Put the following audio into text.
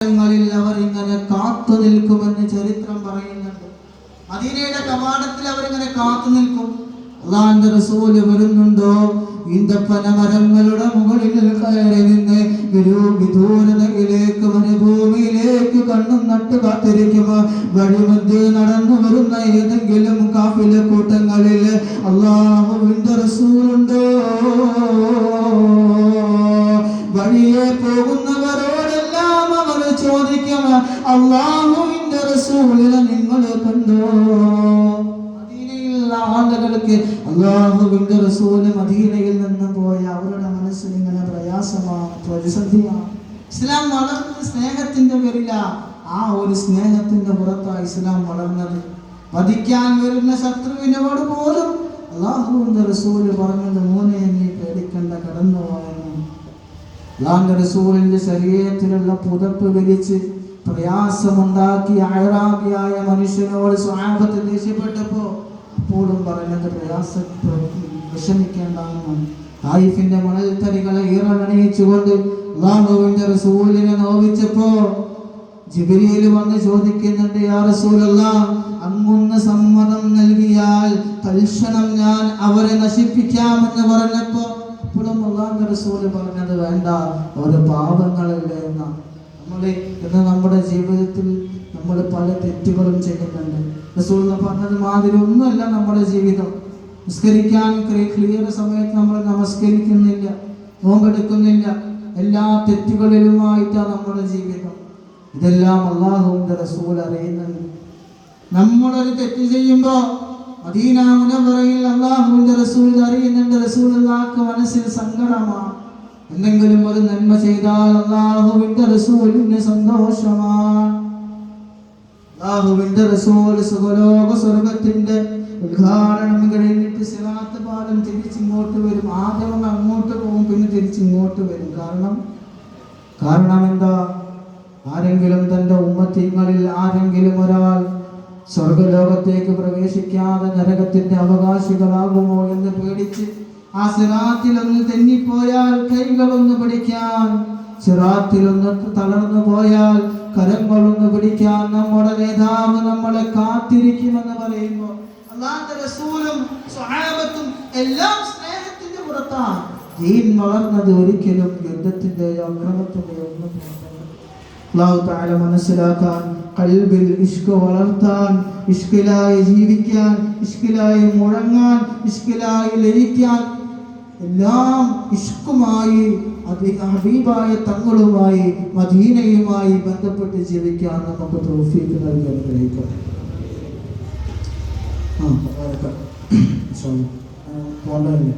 അവർ ഇങ്ങനെ കാത്തു നിൽക്കുമെന്ന് ചരിത്രം പറയുന്നുണ്ട്. മദീനയുടെ കവാടത്തിൽ അവരിങ്ങനെ കാത്തു നിൽക്കും. അല്ലാഹുവിന്റെ റസൂല് വരുന്നുണ്ടോ? ഈന്തപ്പന മരങ്ങളുടെ മുകളിൽ കയറി നിന്ന് വിദൂരതയിലേക്ക് മരുഭൂമിയിലേക്ക് കണ്ണും നട്ട് കാത്തിരിക്കും. വഴിമധ്യേ നടന്നു വരുന്ന ഏതെങ്കിലും കാഫില കൂട്ടങ്ങളിൽ അല്ലാഹുവിന്റെ റസൂലുണ്ടോ? വഴിയെ പോകുന്നവരോടെല്ലാം അവർ ചോദിക്കും, അല്ലാഹുവിന്റെ റസൂലിനെ നിങ്ങൾ കണ്ടോ? മദീനയിലുള്ള ആളുകൾക്ക് അല്ലാഹുവിന്റെ റസൂല് മദീനയിൽ നിന്ന് പോയ അവരുടെ മനസ്സിൽ ഇങ്ങനെ പ്രയാസമാണ്, പ്രതിസന്ധിയാണ്. ഇസ്ലാം വളർന്നത് സ്നേഹത്തിന്റെ പേരില. ആ ഒരു സ്നേഹത്തിന്റെ പുറത്താണ് ഇസ്ലാം വളർന്നത്. വധിക്കാൻ വരുന്ന ശത്രുവിനോട് പോലും അല്ലാഹുവിന്റെ റസൂല് പറഞ്ഞത്, മോനെ നീ പേടിക്കണ്ട, കടന്നു പോയെന്ന്. അല്ലാഹുവിന്റെ റസൂലിന്റെ ശരീരത്തിലുള്ള പുതപ്പ് വലിച്ച് പ്രയാസമുണ്ടാക്കിയ അഅറാബിയായ മനുഷ്യനോട് സ്വഹാബത്ത് ദേഷ്യപ്പെട്ടപ്പോ അപ്പോഴും പറഞ്ഞത് വിഷമിക്കേണ്ടെന്നാണ്. തായിഫിന്റെ മണൽത്തരികളെ ഈറനണിയിച്ചുകൊണ്ട് അല്ലാഹുവിന്റെ റസൂലിനെ നോവിച്ചപ്പോ ജിബ്രീൽ വന്ന് ചോദിക്കുന്നുണ്ട്, യാ റസൂലല്ലാഹ്, അങ്ങൊന്ന് സമ്മതം നൽകിയാൽ തൽക്ഷണം ഞാൻ അവരെ നശിപ്പിക്കാമെന്ന് പറഞ്ഞപ്പോ അപ്പോഴും അല്ലാഹുവിന്റെ റസൂല് പറഞ്ഞത് വേണ്ട, ഒരു പാപങ്ങളല്ലേ എന്നാണ്. ഇന്ന് നമ്മുടെ ജീവിതത്തിൽ നമ്മൾ പല തെറ്റുകളും ചെയ്യുന്നുണ്ട്. റസൂൽ പറഞ്ഞത് മാതിരി ഒന്നുമല്ല നമ്മുടെ ജീവിതം. നിസ്കരിക്കാൻ ക്ലിയർ സമയത്ത് നമ്മൾ നമസ്കരിക്കുന്നില്ല, നോമ്പെടുക്കുന്നില്ല, എല്ലാ തെറ്റുകളിലുമായിട്ടാണ് നമ്മുടെ ജീവിതം. ഇതെല്ലാം അല്ലാഹുവിന്റെ റസൂൽ അറിയുന്നുണ്ട്. നമ്മളൊരു തെറ്റ് ചെയ്യുമ്പോ മദീന മുനവ്വറയിൽ അല്ലാഹുവിന്റെ റസൂൽ അറിയുന്നുണ്ട്. റസൂലുള്ളാഹിക്ക് മനസ്സിൽ സങ്കടമാണ്. എന്തെങ്കിലും ഒരു നന്മ ചെയ്താൽ അല്ലാഹുവിന്റെ റസൂലിന് സന്തോഷമാണ്. അല്ലാഹുവിന്റെ റസൂൽ സുഖലോക സ്വർഗത്തിന്റെ ഉദ്ഘാടനം കഴിഞ്ഞിട്ട് സിറാത്ത് പാലം തിരിച്ചിങ്ങോട്ട് വരും. ആദ്യം അങ്ങോട്ട് പോകും, പിന്നെ തിരിച്ചിങ്ങോട്ട് വരും. കാരണം എന്താ? ആരെങ്കിലും തന്റെ ഉമ്മത്തിങ്ങളിൽ ആരെങ്കിലും ഒരാൾ സ്വർഗലോകത്തേക്ക് പ്രവേശിക്കാതെ നരകത്തിന്റെ അവകാശികളാകുമോ എന്ന് പേടിച്ച് ആ സിറാത്തിലൊന്ന് തെന്നിപ്പോയാൽ കൈകളൊന്ന് പിടിക്കാൻ, സിറാത്തിലൊന്ന് തളർന്നു പോയാൽ കരങ്ങളൊന്ന് പിടിക്കാൻ നമ്മുടെ നേതാവ് നമ്മളെ കാത്തിരിക്കുമെന്ന് പറയുമ്പോൾ അല്ലാഹുവിന്റെ റസൂലും സ്വഹാബത്തും എല്ലാം സ്നേഹത്തിന്റെ പുറത്താണ്. ദീൻ വളർന്നത് ഒരിക്കലും യുദ്ധത്തിന്റെയോ അക്രമത്തിന്റെയോ ഒന്നും അല്ലാഹു തആല മനസ്സിലാക്കാൻ, ഖൽബിൽ ഇഷ്ക് വളർത്താൻ, ഇഷ്കിലായി ജീവിക്കാൻ, ഇഷ്കിലായി മുഴങ്ങാൻ, ഇഷ്കിലായി ലയിക്കാൻ, എല്ലാം ഇഷ്കുമായി ഹബീബായ തങ്ങളുമായി മദീനയുമായി ബന്ധപ്പെട്ട് ജീവിക്കാൻ നമുക്ക് തൗഫീഖ് നൽകി അനുഗ്രഹിക്കട്ടെ. പോണ്ടല്ലേ